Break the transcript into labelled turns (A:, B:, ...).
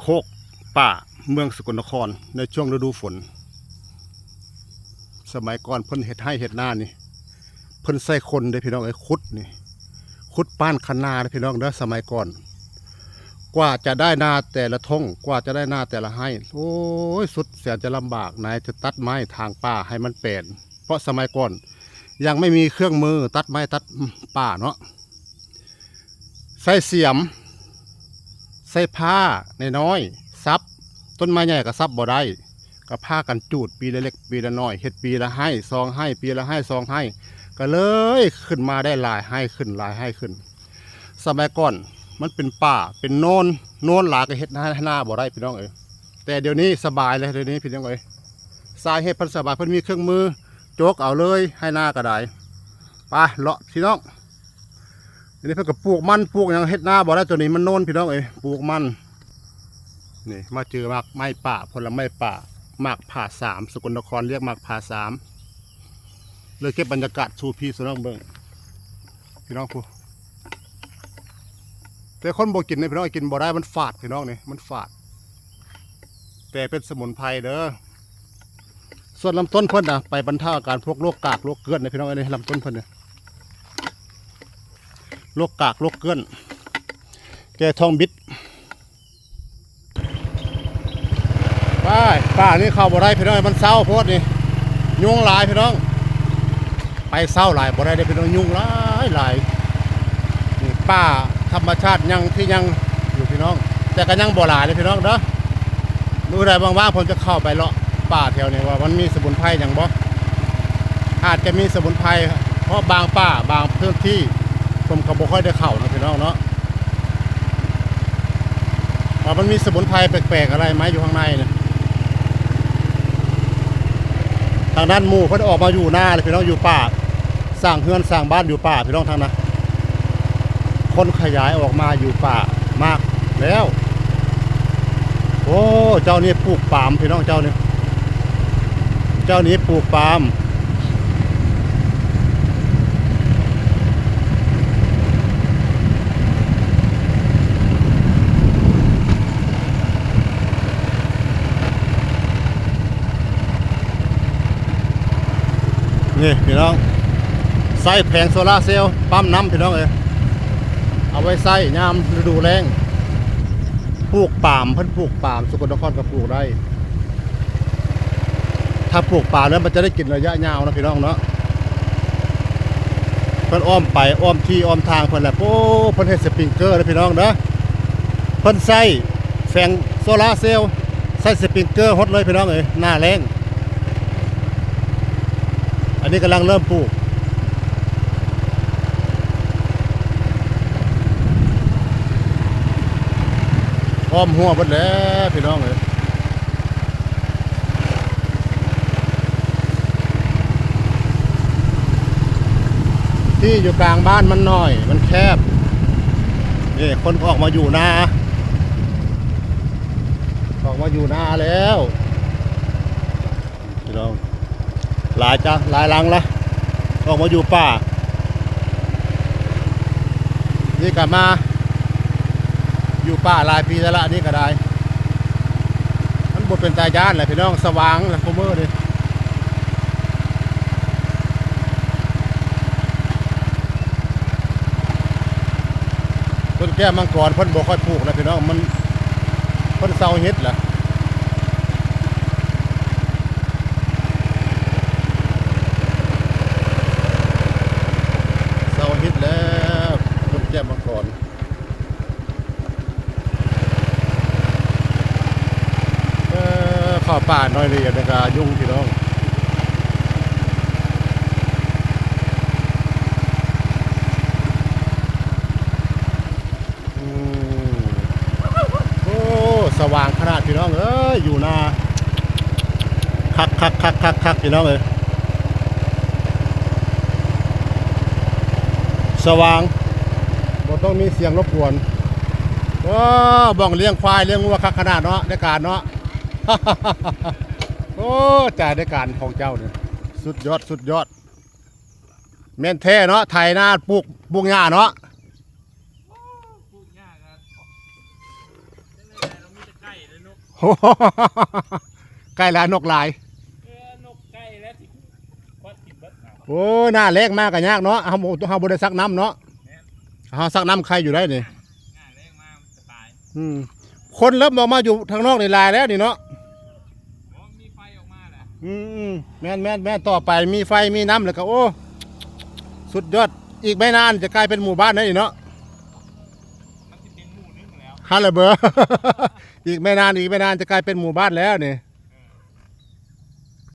A: โคกป่าเมืองสกลนครในช่วงฤดูฝนสมัยก่อนเพิ่นเฮ็ดให้เฮ็ดหน้านี่เพิ่นใส่คนเด้อพี่น้องไอ้ขุดนี่ขุดป้านคันนาเด้อพี่น้องเด้อสมัยก่อนกว่าจะได้นาแต่ละทงกว่าจะได้นาแต่ละให้โอ้ยสุดแสนจะลำบากนายจะตัดไม้ทางป่าให้มันเป็นเพราะสมัยก่อนยังไม่มีเครื่องมือตัดไม้ตัดป่าเนาะใส่เสียมใส่ผ้าในน้อยซับต้นไม้ใหญ่ก็ซับบ่ได้ก็ผ้ากันจูดปีละเล็กปีละน้อยเฮ็ดปีละให้ซองให้ปีละให้ซองให้ก็เลยขึ้นมาได้หลายให้ขึ้นหลายให้ขึ้นสมัยก่อนมันเป็นป่าเป็นโนนหลาก็เฮ็ดให้หน้าบ่ได้พี่น้องเอ้ยแต่เดี๋ยวนี้สบายเลยเดี๋ยวนี้พี่น้องเอ้ยสายเฮ็ดเพิ่นสบายเพิ่นมีเครื่องมือโจกเอาเลยให้หน้าก็ได้ไปเลาะพี่น้องเดี๋ยวนี้เพิ่นก็ปลูกมันปลูกหยังเฮ็ดหน้าบ่ได้ตัวนี้มันโนนพี่น้องเอ้ยปลูกมันนี่มาเจอมากไม้ป่าผลไม้ป่ามากผ่าสามสกลนครเรียกมากผ่าสามเลยเก็บบรรยากาศสู่พี่สู่น้องเบิ่งพี่น้องผู้แต่คนบ่กินเนี่ยพี่น้องกินบ่ได้มันฝาดพี่น้องนี่มันฝาดแต่เป็นสมุนไพรเด้อส่วนลำต้นเพิ่นนะไปบรรเทาอาการพวกโรคกากโรคเกลื่อนนะพี่น้องในลำต้นเพิ่นเนี่ยโรคกากโรคเกลื่อนแก่ทองบิดป้านี่เข้าบ่ได้พี่น้องมันเศร้าโพดนี่ยุงหลายพี่น้องไปเศร้าหลายบ่ได้พี่น้องยุงหลายนี่ป้าธรรมชาติยังที่ยังอยู่พี่น้องแต่ก็ยังบ่หลายเลยพี่น้องเด้อมื้อใดว่างๆผมจะเข้าไปเลาะป่าแถวนี้ว่ามันมีสมุนไพรอย่างบ่อาจจะมีสมุนไพรเพราะบางป่าบางพื้นที่ผมก็บ่ค่อยได้เข้านะพี่น้องเนาะว่ามันมีสมุนไพรแปลกๆอะไรไหมอยู่ข้างในเนี่ยทางด้านหมู่เพิ่นออกมาอยู่หน้าเลยพี่น้องอยู่ป่าสร้างเฮือนสร้างบ้านอยู่ป่าพี่น้องทางนั้นคนขยายออกมาอยู่ป่ามากแล้วโอ้เจ้านี่ปลูกปาล์มพี่น้องเจ้านี่ปลูกปาล์มนี่พี่น้องใส่แผงโซล่าเซลล์ปั๊มน้ำพี่น้องเอาไว้ใส่ยามฤดูแล้งปลูกปาล์มเพิ่นปลูกปาล์มสกลนครก็ปลูกได้ถ้าปลูกปาล์มแล้วมันจะได้กินระยะยาวนะพี่น้องเนาะเพิ่นอ้อมไปอ้อมที่อ้อมทางเพิ่นแหละโอ้เพิ่นเฮ็ดสปริงเกอร์นะพี่น้องเนาะเพิ่นใส่แผงโซล่าเซลล์ใส่สปริงเกอร์ฮดเลยพี่น้องหน้าแล้งอันนี้กำลังเริ่มปลูกอ้อมหัวหมดแล้วพี่น้องที่อยู่กลางบ้านมันน้อยมันแคบนี่คนออกมาอยู่นาแล้วพี่น้องหลายหลังละออกมาอยู่ป่านี่กลับมาอยู่ป่าหลายปีแล้วละนี่ก็ได้มันบดเป็นตาย่านแหละพี่น้องสว่างเลยโคเมอร์เลยต้นแก้วมังกรเพิ่นบ่ค่อยปลูกนะพี่น้องมันเพิ่นเซาเฮ็ดแหละเซาเฮ็ดแล้วต้นแก้วมังกรข้าวป่าน้อยเรียนนะครับยุ่งพี่น้องโอ้สว่างขนาดพี่น้องอยู่นาคักพี่น้องสว่างบ่ต้องมีเสียงรบกวนบ้องเลี้ยงควายเลี้ยงวัวคักขนาดเนาะในการเนาะโอ้จ่ายในการของเจ้าเนี่ยสุดยอดแม่นแท้เนาะไถนาปลูกหญ้าเนาะ
B: ปลูกหญ้ากันเรามีแต่ไก่
A: โอ้โหใกล้ลานนกหลาย
B: นกไก่แล้วสิควัดกินเบิดเอา
A: โอ้หน้าแรงมากกันยากเนาะเฮาบ่ได้ซักน้ำเนาะเฮาซักน้ำใครอยู่ได้นี่
B: ง่ายแรงมากสบาย
A: คนเริ่มออกมาอยู่ทางนอกในลายแล้วนี่เนาะ
B: มีไฟออกมาแหละ
A: แม่นต่อไปมีไฟมีน้ำแล้วก็โอ้สุดยอดอีกไม่นานจะกลายเป็นหมู่บ้านได้นี่เนาะ
B: มันจะเป็นหมู่นึงแล้ว
A: ฮัลโหลเบอร์ อีกไม่นานจะกลายเป็นหมู่บ้านแล้วนี่